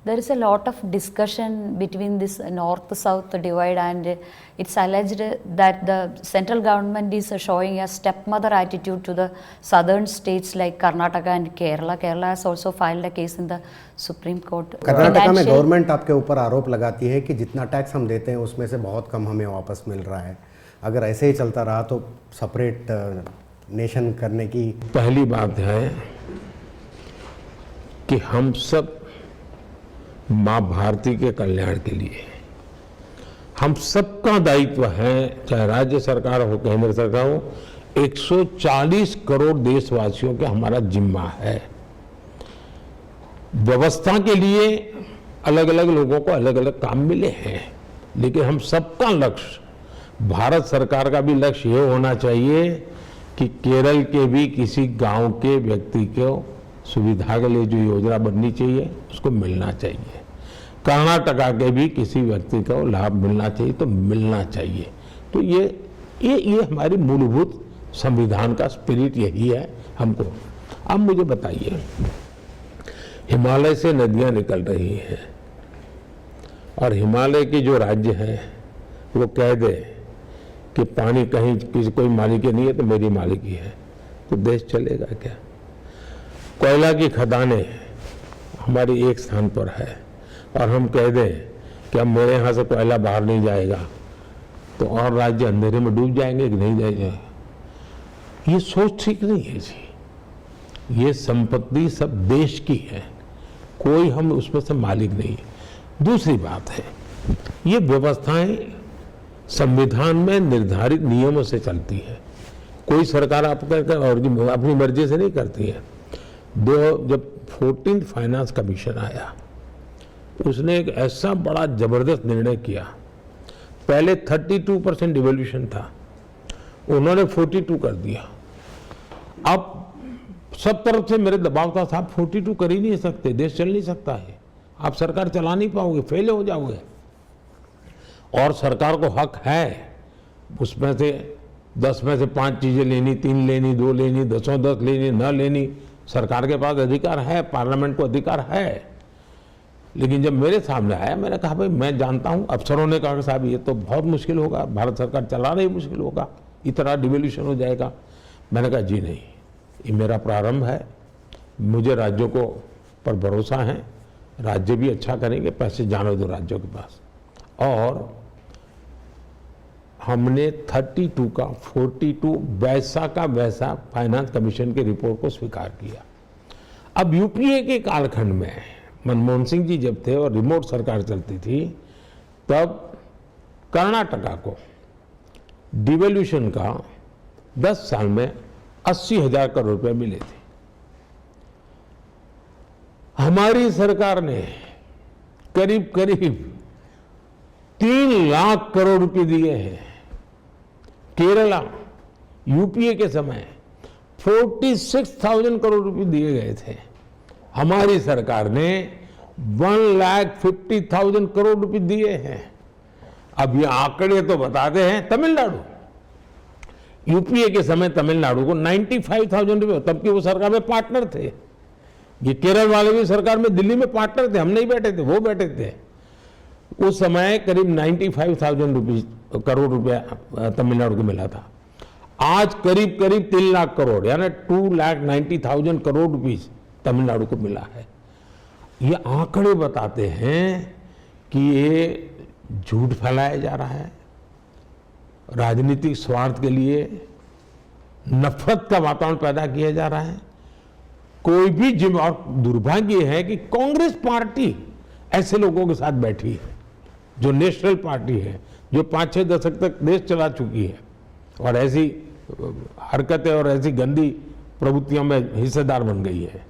There is a lot of discussion between this north-south divide, and it's alleged that the central government is showing a stepmother attitude to the southern states like Karnataka and Kerala. Kerala has also filed a case in the Supreme Court. Karnataka में government आपके ऊपर आरोप लगाती है कि जितना tax हम देते हैं उसमें से बहुत कम हमें वापस मिल रहा है। अगर ऐसे ही चलता रहा तो सेपरेट नेशन करने की पहली बात है कि हम सब माँ भारती के कल्याण के लिए हम सबका दायित्व है, चाहे राज्य सरकार हो केंद्र सरकार हो, 140 करोड़ देशवासियों का हमारा जिम्मा है। व्यवस्था के लिए अलग अलग लोगों को अलग अलग काम मिले हैं, लेकिन हम सबका लक्ष्य, भारत सरकार का भी लक्ष्य ये होना चाहिए कि केरल के भी किसी गांव के व्यक्ति को सुविधा के लिए जो योजना बननी चाहिए उसको मिलना चाहिए, कर्नाटका के भी किसी व्यक्ति को लाभ मिलना चाहिए तो मिलना चाहिए। तो ये हमारी मूलभूत संविधान का स्पिरिट यही है हमको। अब मुझे बताइए, हिमालय से नदियां निकल रही हैं और हिमालय के जो राज्य हैं वो कह दे कि पानी कहीं किसी कोई मालिकी नहीं है तो मेरी मालिकी है, तो देश चलेगा क्या? कोयला की खदानें हमारी एक स्थान पर है और हम कह दें कि अब मेरे यहाँ से कोयला बाहर नहीं जाएगा तो और राज्य अंधेरे में डूब जाएंगे कि नहीं जाएंगे? ये सोच ठीक नहीं है जी। ये संपत्ति सब देश की है, कोई हम उसमें से मालिक नहीं है। दूसरी बात है, ये व्यवस्थाएं संविधान में निर्धारित नियमों से चलती है, कोई सरकार आपका और अपनी मर्जी से नहीं करती है। जब 14th फाइनेंस कमीशन आया उसने एक ऐसा बड़ा जबरदस्त निर्णय किया। पहले 32% डिवैल्यूएशन था, उन्होंने 42 कर दिया। अब सब तरफ से मेरे दबाव था, साहब 42 कर ही नहीं सकते, देश चल नहीं सकता है, आप सरकार चला नहीं पाओगे, फेल हो जाओगे। और सरकार को हक है उसमें से 10 में से 5 चीजें लेनी, 3 लेनी, 2 लेनी, 10 लेनी, न लेनी, सरकार के पास अधिकार है, पार्लियामेंट को अधिकार है। लेकिन जब मेरे सामने आया मैंने कहा भाई मैं जानता हूं, अफसरों ने कहा साहब ये तो बहुत मुश्किल होगा, भारत सरकार चला रही मुश्किल होगा, इतना डिवैल्यूएशन हो जाएगा। मैंने कहा जी नहीं, ये मेरा प्रारंभ है, मुझे राज्यों को पर भरोसा है, राज्य भी अच्छा करेंगे, पैसे जाने दो राज्यों के पास। और हमने 32 का 42 वैसा का वैसा फाइनेंस कमीशन की रिपोर्ट को स्वीकार किया। अब यूपीए के कालखंड में मनमोहन सिंह जी जब थे और रिमोट सरकार चलती थी, तब कर्नाटका को डिवैल्यूएशन का 10 साल में 80,000 करोड़ रुपए मिले थे। हमारी सरकार ने करीब करीब 3 लाख करोड़ रुपए दिए हैं। केरला यूपीए के समय 46,000 करोड़ रुपए दिए गए थे, हमारी सरकार ने 1,50,000 करोड़ रुपए दिए हैं। अब ये आंकड़े तो बताते हैं, तमिलनाडु यूपीए के समय तमिलनाडु को 95,000 रुपए, तब की वो सरकार में पार्टनर थे। ये केरल वाले भी सरकार में दिल्ली में पार्टनर थे, हम नहीं बैठे थे, वो बैठे थे। उस समय करीब 95,000 करोड़ रुपया तमिलनाडु को मिला था। आज करीब करीब 3 लाख करोड़ यानी 2,90,000 करोड़ रुपीस तमिलनाडु को मिला है। ये आंकड़े बताते हैं कि ये झूठ फैलाया जा रहा है, राजनीतिक स्वार्थ के लिए नफरत का वातावरण पैदा किया जा रहा है। कोई भी और दुर्भाग्य है कि कांग्रेस पार्टी ऐसे लोगों के साथ बैठी है, जो नेशनल पार्टी है, जो 5-6 दशक तक देश चला चुकी है और ऐसी हरकतें और ऐसी गंदी प्रवृत्तियों में हिस्सेदार बन गई है।